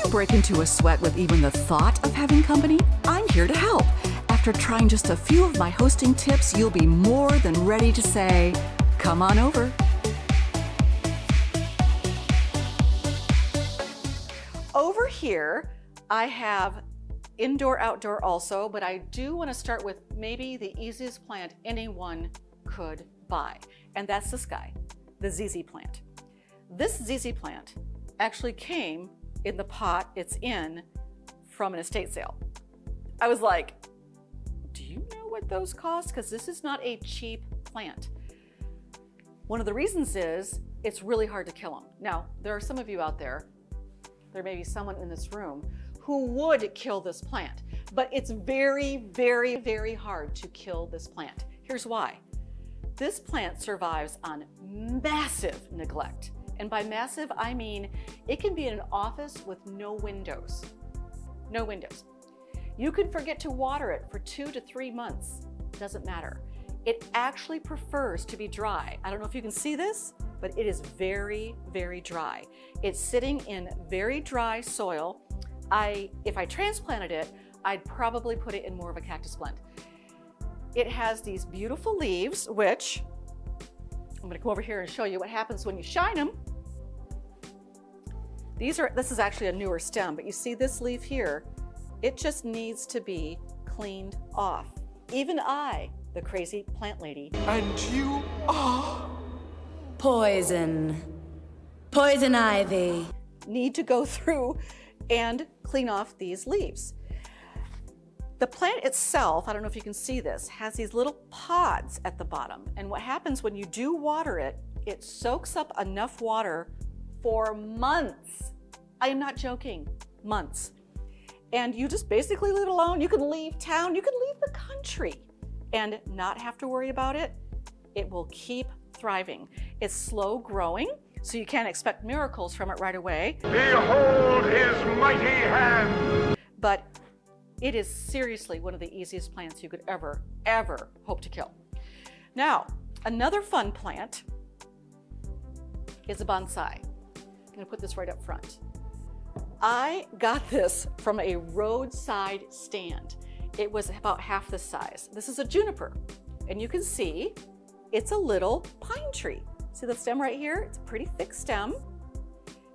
you break into a sweat with even the thought of having company? I'm here to help. After trying just a few of my hosting tips, you'll be more than ready to say, come on over. Over here, I have indoor, outdoor also, but I do want to start with maybe the easiest plant anyone could buy, and that's this guy, the ZZ plant. This ZZ plant actually came in the pot it's in from an estate sale. I was like, do you know what those cost? Because this is not a cheap plant. One of the reasons is it's really hard to kill them. Now, there are some of you out there, there may be someone in this room who would kill this plant, but it's very, very, very hard to kill this plant. Here's why. This plant survives on massive neglect. And by massive, I mean it can be in an office with no windows. No windows. You could forget to water it for 2 to 3 months. Doesn't matter. It actually prefers to be dry. I don't know if you can see this, but it is very, very dry. It's sitting in very dry soil. If I transplanted it, I'd probably put it in more of a cactus blend. It has these beautiful leaves, which I'm going to go over here and show you what happens when you shine them. This is actually a newer stem, but you see this leaf here, it just needs to be cleaned off. Even I, the crazy plant lady. And you are? Poison. Poison ivy. Need to go through and clean off these leaves. The plant itself, I don't know if you can see this, has these little pods at the bottom. And what happens when you do water it, it soaks up enough water for months. I am not joking, months. And you just basically leave it alone. You can leave town, you can leave the country and not have to worry about it. It will keep thriving. It's slow growing, so you can't expect miracles from it right away. Behold his mighty hand! But it is seriously one of the easiest plants you could ever hope to kill. Now, another fun plant is a bonsai. I'm gonna put this right up front. I got this from a roadside stand. It was about half the size. This is a juniper, and you can see it's a little pine tree. See the stem right here? It's a pretty thick stem,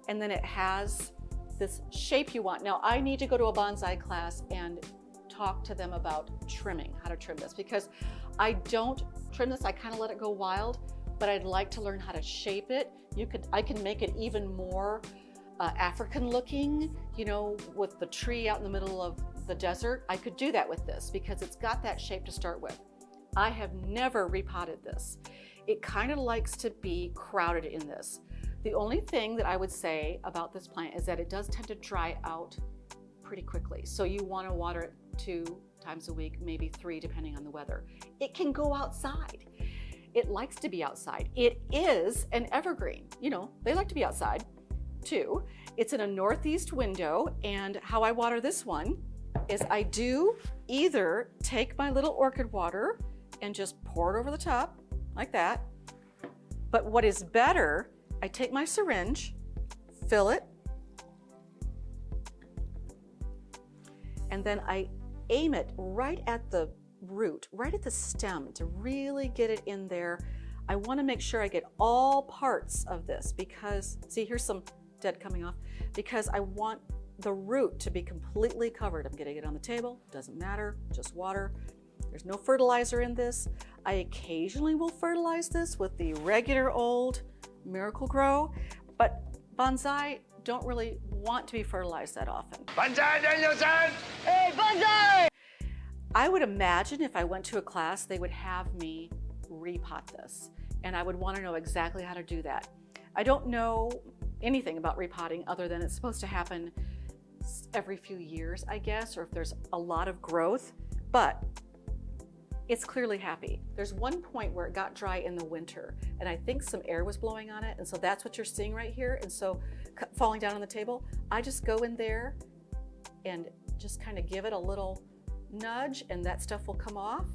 and then it has this shape you want. Now, I need to go to a bonsai class and talk to them about trimming, how to trim this, because I don't trim this, I kind of let it go wild, but I'd like to learn how to shape it. I can make it even more African looking, you know, with the tree out in the middle of the desert. I could do that with this because it's got that shape to start with. I have never repotted this. It kind of likes to be crowded in this. The only thing that I would say about this plant is that it does tend to dry out pretty quickly. So you want to water it 2 times a week, maybe 3 depending on the weather. It can go outside. It likes to be outside. It is an evergreen. You know, they like to be outside too. It's in a northeast window, and how I water this one is I do either take my little orchid water and just pour it over the top like that. But what is better, I take my syringe, fill it, and then I aim it right at the root, right at the stem to really get it in there. I want to make sure I get all parts of this because, see, here's some dead coming off, because I want the root to be completely covered. I'm getting it on the table, doesn't matter, just water. There's no fertilizer in this. I occasionally will fertilize this with the regular old Miracle-Gro, but bonsai don't really want to be fertilized that often. Bonsai Danielson! Hey, bonsai! I would imagine if I went to a class, they would have me repot this, and I would want to know exactly how to do that. I don't know anything about repotting other than it's supposed to happen every few years, I guess, or if there's a lot of growth, but it's clearly happy. There's one point where it got dry in the winter, and I think some air was blowing on it, and so that's what you're seeing right here. And so falling down on the table, I just go in there and just kind of give it a little nudge, and that stuff will come off.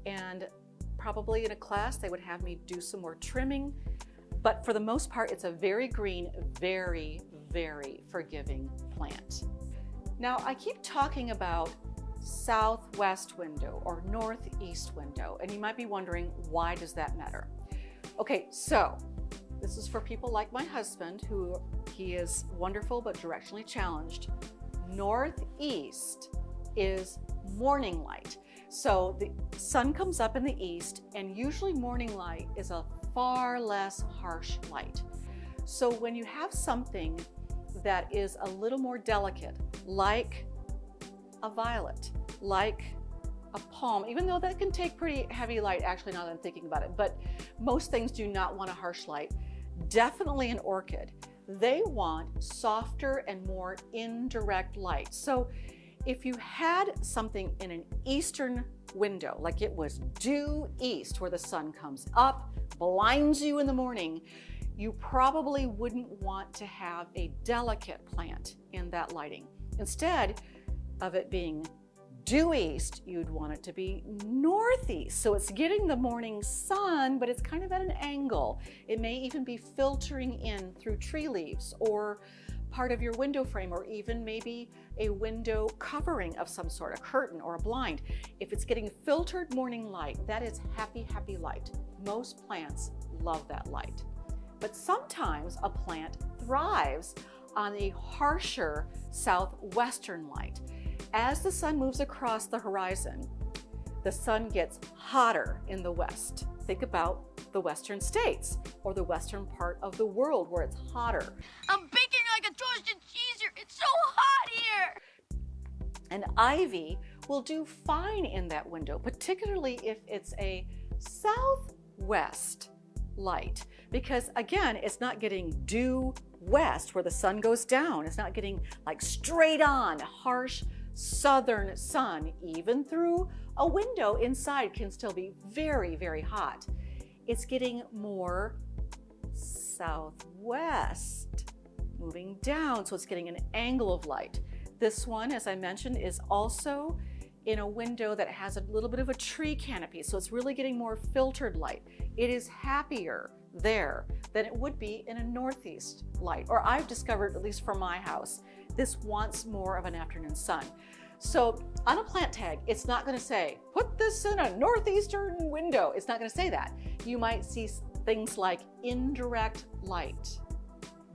And probably in a class, they would have me do some more trimming. But for the most part, it's a very green, very, very forgiving plant. Now, I keep talking about southwest window or northeast window, and you might be wondering, why does that matter? Okay, so this is for people like my husband, he is wonderful but directionally challenged. Northeast is morning light. So the sun comes up in the east, and usually morning light is a far less harsh light. So when you have something that is a little more delicate, like a violet, like a palm, even though that can take pretty heavy light, actually, now that I'm thinking about it, but most things do not want a harsh light. Definitely an orchid. They want softer and more indirect light. So if you had something in an eastern window, like it was due east where the sun comes up, blinds you in the morning, you probably wouldn't want to have a delicate plant in that lighting. Instead of it being due east, you'd want it to be northeast. So it's getting the morning sun, but it's kind of at an angle. It may even be filtering in through tree leaves or part of your window frame, or even maybe a window covering of some sort, a curtain or a blind. If it's getting filtered morning light, that is happy, happy light. Most plants love that light. But sometimes a plant thrives on a harsher southwestern light. As the sun moves across the horizon, the sun gets hotter in the west. Think about the western states or the western part of the world where it's hotter. I'm baking like a toasted cheese here. It's so hot here. And ivy will do fine in that window, particularly if it's a southwest light, because again, it's not getting due west where the sun goes down. It's not getting like straight on harsh southern sun. Even through a window inside can still be very, very hot. It's getting more southwest, moving down, so it's getting an angle of light. This one, as I mentioned, is also in a window that has a little bit of a tree canopy, so it's really getting more filtered light. It is happier there than it would be in a northeast light, or I've discovered, at least for my house, this wants more of an afternoon sun. So on a plant tag, it's not going to say, put this in a northeastern window. It's not going to say that. You might see things like indirect light,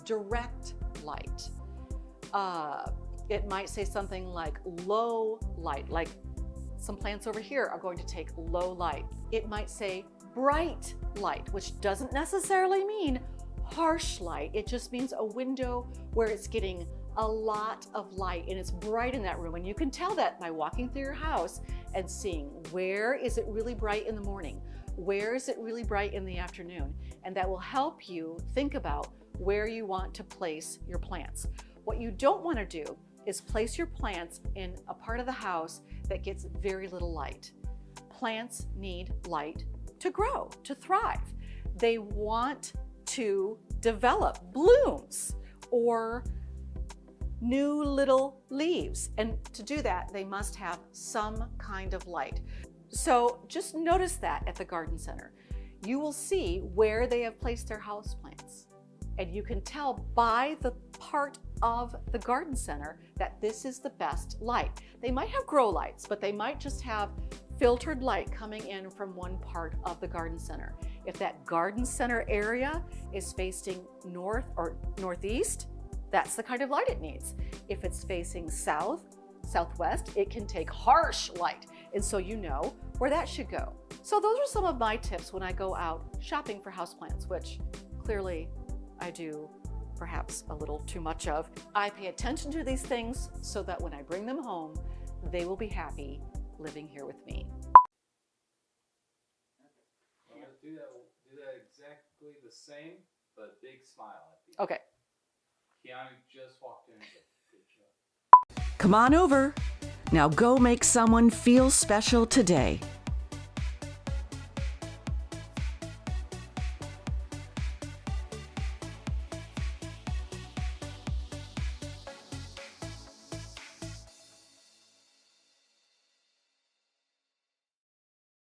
direct light. It might say something like low light, like some plants over here are going to take low light. It might say bright light, which doesn't necessarily mean harsh light. It just means a window where it's getting a lot of light and it's bright in that room. And you can tell that by walking through your house and seeing where is it really bright in the morning, where is it really bright in the afternoon. And that will help you think about where you want to place your plants. What you don't want to do is place your plants in a part of the house that gets very little light. Plants need light to grow, to thrive. They want to develop blooms or new little leaves. And to do that, they must have some kind of light. So just notice that at the garden center. You will see where they have placed their houseplants. And you can tell by the part of the garden center that this is the best light. They might have grow lights, but they might just have filtered light coming in from one part of the garden center. If that garden center area is facing north or northeast, that's the kind of light it needs. If it's facing south, southwest, it can take harsh light. And so you know where that should go. So those are some of my tips when I go out shopping for houseplants, which clearly I do perhaps a little too much of. I pay attention to these things so that when I bring them home, they will be happy living here with me. Well, do that exactly the same, but big smile at the end. Okay. Keanu just walked in and said, good job. Come on over. Now go make someone feel special today.